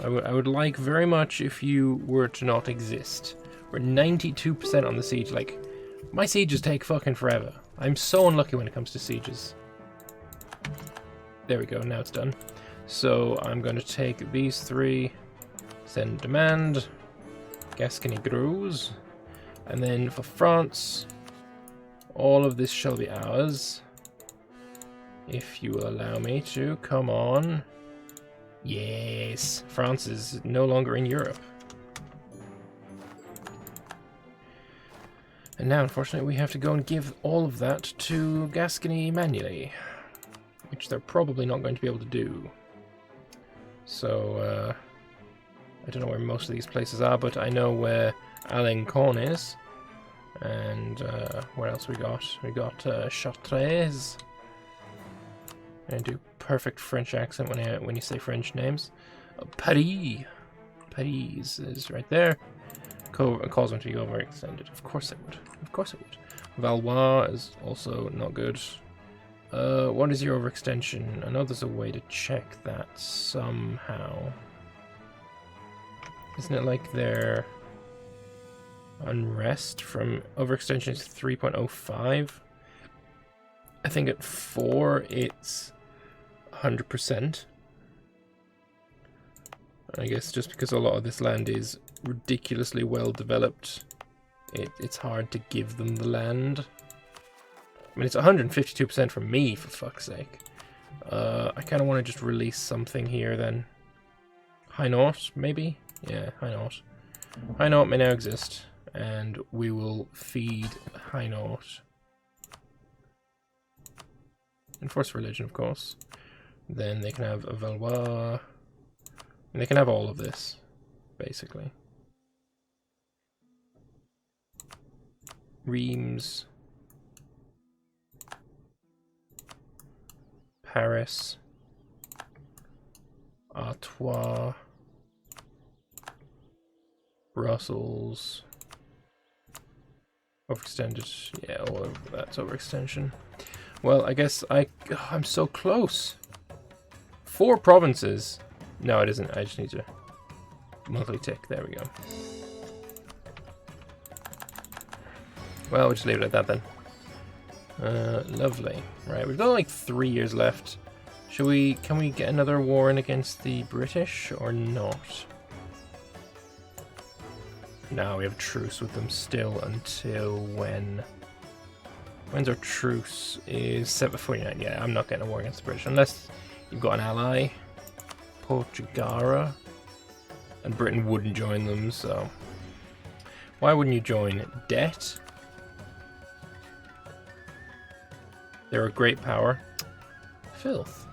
I would like very much if you were to not exist. We're 92% on the siege. Like, my sieges take fucking forever. I'm so unlucky when it comes to sieges. There we go, now it's done. So I'm going to take these 3, send demand, Gascony grows, and then for France, all of this shall be ours. If you will allow me to, come on. Yes, France is no longer in Europe. And now, unfortunately, we have to go and give all of that to Gascony manually, which they're probably not going to be able to do. So, I don't know where most of these places are, but I know where Alençon is. And where else we got? We got Chartres. And do perfect French accent when you say French names. Paris. Paris is right there. Calls them to be overextended. Of course it would. Of course it would. Valois is also not good. What is your overextension? I know there's a way to check that somehow. Isn't it like their unrest from overextension is 3.05? I think at 4 it's 100%. I guess just because a lot of this land is ridiculously well developed, it's hard to give them the land. I mean, it's 152% from me, for fuck's sake. I kind of want to just release something here then. Hainaut, maybe? Yeah, Hainaut. Hainaut may now exist, and we will feed Hainaut. Enforce religion, of course. Then they can have a Valois. And they can have all of this, basically. Reims. Paris. Artois. Brussels. Overextended. Yeah, all of that's overextension. Well, I guess I'm so close. 4 provinces. No, it isn't. I just need to monthly tick. There we go. Well, we'll just leave it at that then. Lovely. Right, we've got like 3 years left. Can we get another war in against the British or not? No, we have a truce with them still until when? When's our truce? Is 749. Yeah, I'm not getting a war against the British unless you've got an ally. Portugal. And Britain wouldn't join them, so why wouldn't you join? Debt? They're a great power. Filth.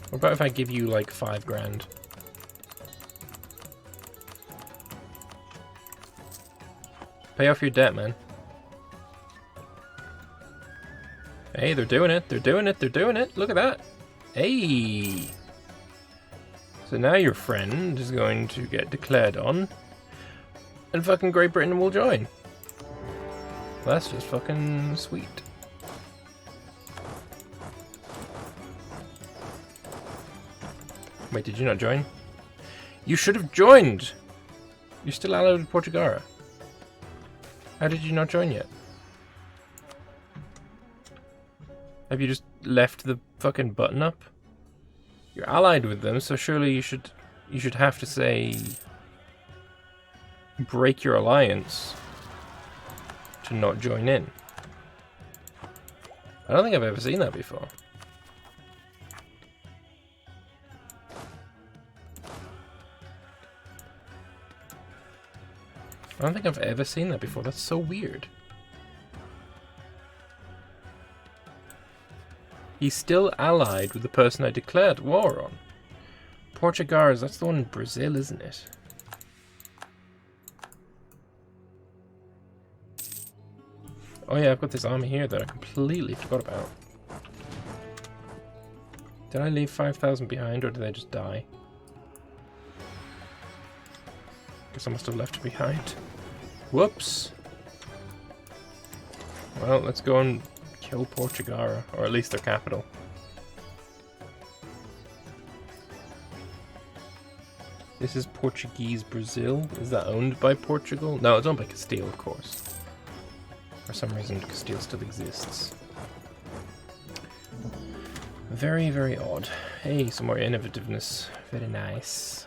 What about if I give you like 5 grand? Pay off your debt, man. Hey, they're doing it. They're doing it. They're doing it. Look at that. Hey. So now your friend is going to get declared on. And fucking Great Britain will join. Well, that's just fucking sweet. Wait, did you not join? You should have joined! You're still allied with Portugal. How did you not join yet? Have you just left the fucking button up? You're allied with them, so surely you should have to say break your alliance to not join in. I don't think I've ever seen that before. I don't think I've ever seen that before. That's so weird. He's still allied with the person I declared war on. Portugal, that's the one in Brazil, isn't it? Oh yeah, I've got this army here that I completely forgot about. Did I leave 5,000 behind, or did they just die? Guess I must have left it behind. Whoops. Well, let's go and kill Portugal, or at least their capital. This is Portuguese Brazil. Is that owned by Portugal? No, it's owned by Castile, of course. For some reason, Castile still exists. Very, very odd. Hey, some more innovativeness. Very nice.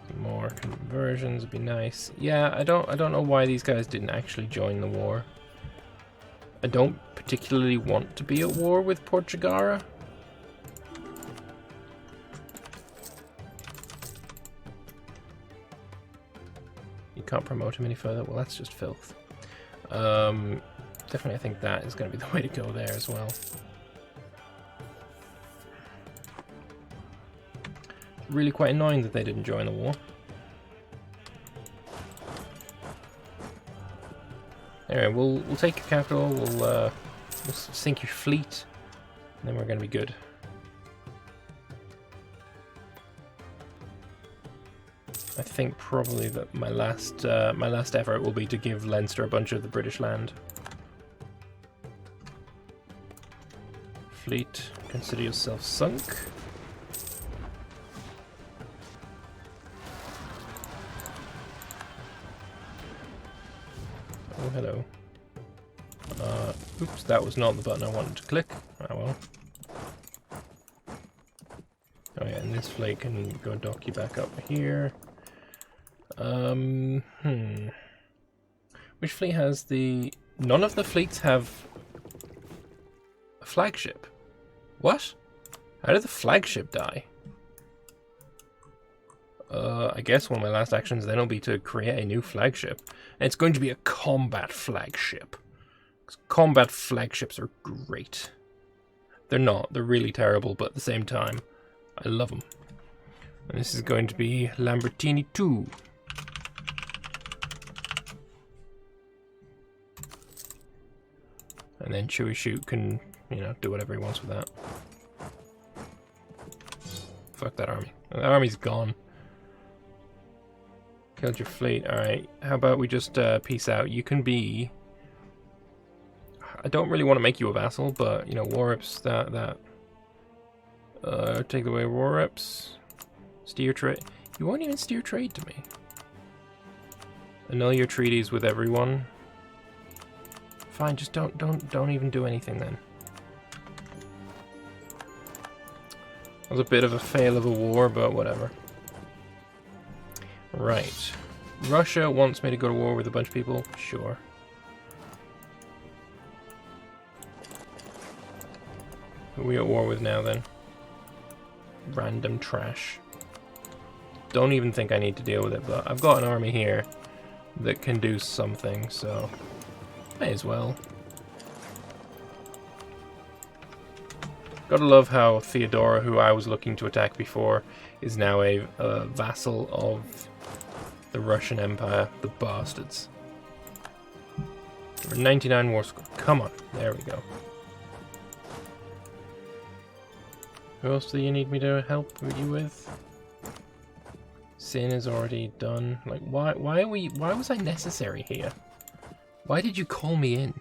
Some more conversions would be nice. Yeah, I don't know why these guys didn't actually join the war. I don't particularly want to be at war with Portugal. You can't promote him any further. Well, that's just filth. Definitely, I think that is going to be the way to go there as well. Really quite annoying that they didn't join the war. Anyway, we'll take your capital. We'll sink your fleet, and then we're going to be good. I think probably that my last effort will be to give Leinster a bunch of the British land. Fleet, consider yourself sunk. Oh, hello. Oops, that was not the button I wanted to click. Oh well. Oh yeah, and this fleet can go dock you back up here. Which fleet has the... None of the fleets have a flagship. What? How did the flagship die? I guess one of my last actions then will be to create a new flagship. And it's going to be a combat flagship. 'Cause combat flagships are great. They're not. They're really terrible, but at the same time, I love them. And this is going to be Lambertini 2. And then Chewy Shoot can, you know, do whatever he wants with that. Fuck that army. That army's gone. Killed your fleet. Alright, how about we just peace out? You can be... I don't really want to make you a vassal, but, you know, war reps, take away war reps. Steer trade. You won't even steer trade to me. Annul your treaties with everyone. Fine, just don't even do anything then. It was a bit of a fail of a war, but whatever. Right. Russia wants me to go to war with a bunch of people? Sure. Who are we at war with now then? Random trash. Don't even think I need to deal with it, but I've got an army here that can do something, so may as well. Gotta love how Theodora, who I was looking to attack before, is now a vassal of the Russian Empire. The bastards. 99 war score. Come on. There we go. Who else do you need me to help you with? Sin is already done. Like, why was I necessary here? Why did you call me in?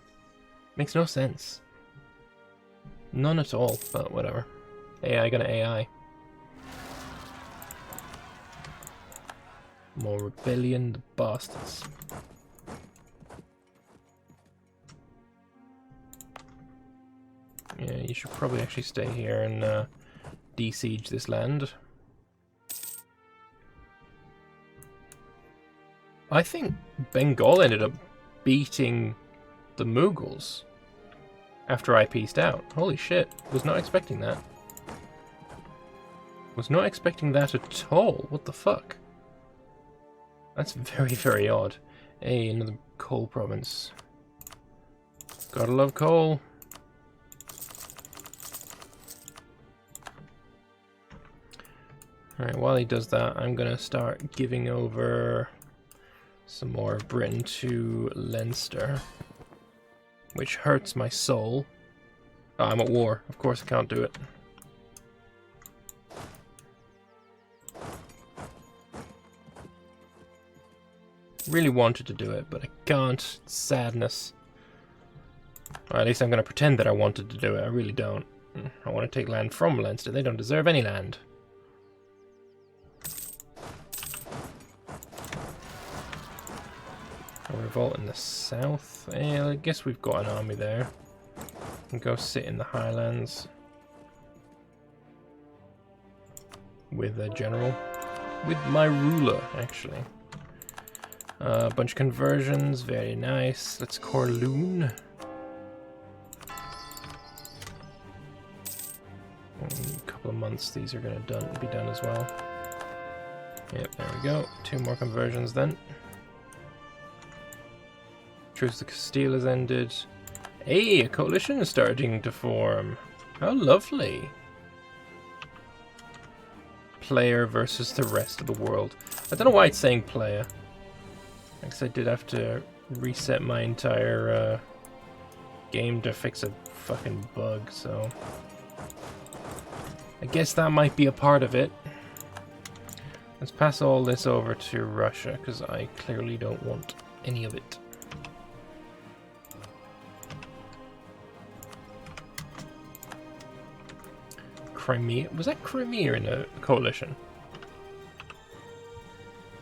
Makes no sense. None at all, but whatever. AI gonna AI. More rebellion, the bastards. Yeah, you should probably actually stay here and de-siege this land. I think Bengal ended up beating the Mughals after I peaced out. Holy shit, was not expecting that. Was not expecting that at all. What the fuck? That's very, very odd. Hey, another coal province. Gotta love coal. Alright, while he does that, I'm gonna start giving over some more of Britain to Leinster, which hurts my soul. Oh, I'm at war. Of course I can't do it. Really wanted to do it, but I can't. Sadness. Or at least I'm going to pretend that I wanted to do it. I really don't. I want to take land from Leinster. They don't deserve any land. A revolt in the south. I guess we've got an army there. And go sit in the highlands with a general. With my ruler, actually. A bunch of conversions, very nice. Let's Corloon. In a couple of months, these are going to be done as well. Yep, there we go. 2 more conversions then. Truce to Castile has ended. Hey, a coalition is starting to form. How lovely. Player versus the rest of the world. I don't know why it's saying player. I guess I did have to reset my entire game to fix a fucking bug, so... I guess that might be a part of it. Let's pass all this over to Russia, because I clearly don't want any of it. Crimea? Was that Crimea in a coalition?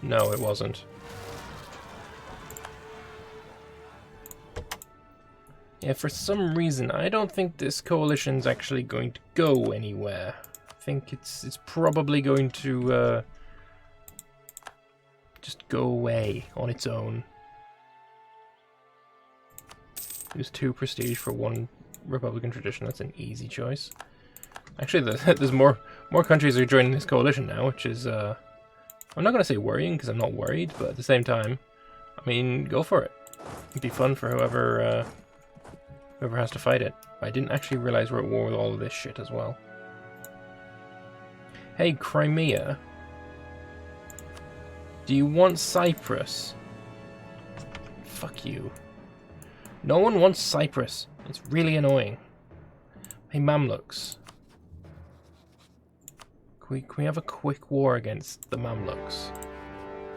No, it wasn't. Yeah, for some reason, I don't think this coalition's actually going to go anywhere. I think it's probably going to just go away on its own. Use 2 prestige for 1 Republican tradition. That's an easy choice. Actually, there's more countries are joining this coalition now, which is I'm not going to say worrying because I'm not worried, but at the same time, I mean, go for it. It'd be fun for whoever has to fight it. I didn't actually realize we're at war with all of this shit as well. Hey, Crimea. Do you want Cyprus? Fuck you. No one wants Cyprus. It's really annoying. Hey, Mamluks. Can we have a quick war against the Mamluks?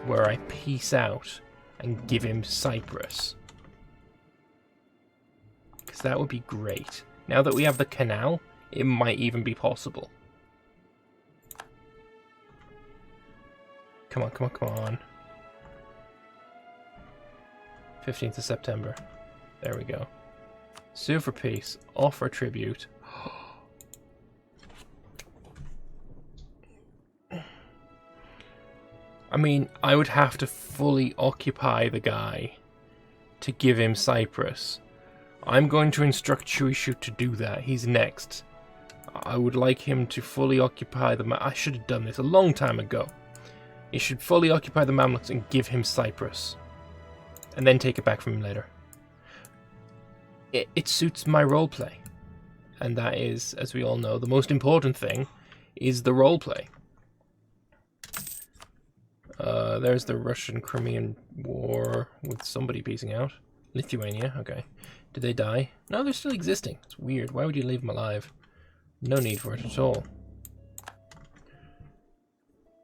Where I peace out and give him Cyprus. Because that would be great. Now that we have the canal, it might even be possible. Come on, come on, come on. 15th of September. There we go. Sue for peace. Offer tribute. I mean, I would have to fully occupy the guy to give him Cyprus. I'm going to instruct Shuishu to do that. He's next. I would like him to fully occupy the... I should have done this a long time ago. He should fully occupy the Mamluks and give him Cyprus. And then take it back from him later. It suits my roleplay. And that is, as we all know, the most important thing is the roleplay. There's the Russian Crimean War with somebody piecing out. Lithuania, okay. Did they die? No, they're still existing. It's weird. Why would you leave them alive? No need for it at all.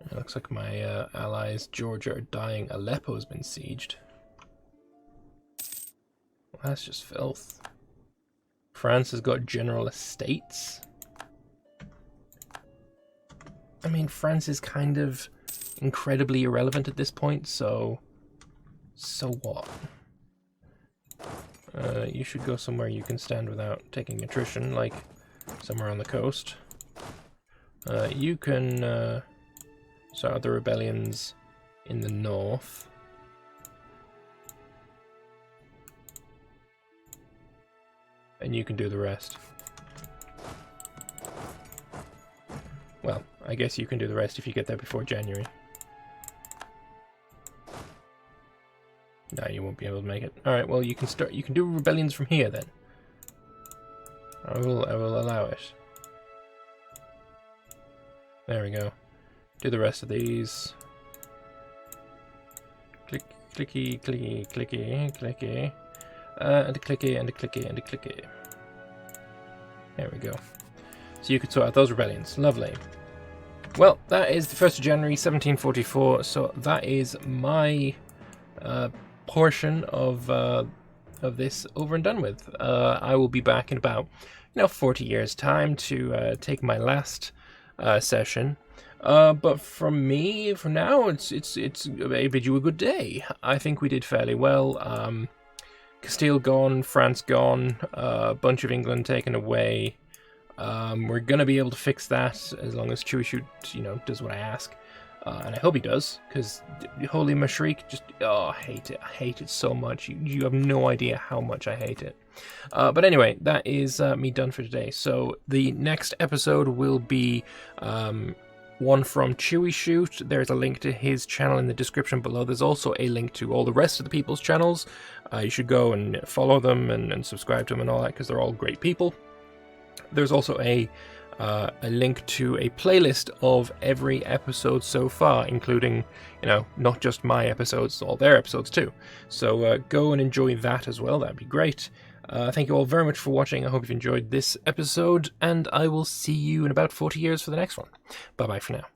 It looks like my allies, Georgia, are dying. Aleppo's been sieged. Well, that's just filth. France has got general estates. I mean, France is kind of incredibly irrelevant at this point, so what? You should go somewhere you can stand without taking attrition, like somewhere on the coast. You can start the rebellions in the north. And you can do the rest. Well, I guess you can do the rest if you get there before January. No, you won't be able to make it. Alright, well you can do rebellions from here then. I will allow it. There we go. Do the rest of these. Click, clicky, clicky, clicky, clicky. And a clicky, and a clicky, and a clicky. There we go. So you could sort out those rebellions. Lovely. Well, that is the 1st of January 1744, so that is my portion of this over and done with. I will be back in about 40 years time to take my last session. But from me, for now, it's I bid you a good day. I think we did fairly well. Castile gone, France gone, a bunch of England taken away. We're gonna be able to fix that as long as Chewy Shoot, does what I ask. And I hope he does, because Holy Mashriq, just, I hate it. I hate it so much. You have no idea how much I hate it. But anyway, that is me done for today. So the next episode will be one from Chewy Shoot. There's a link to his channel in the description below. There's also a link to all the rest of the people's channels. You should go and follow them and subscribe to them and all that, because they're all great people. There's also a link to a playlist of every episode so far, including, not just my episodes, all their episodes too. So go and enjoy that as well. That'd be great. Thank you all very much for watching. I hope you've enjoyed this episode, and I will see you in about 40 years for the next one. Bye-bye for now.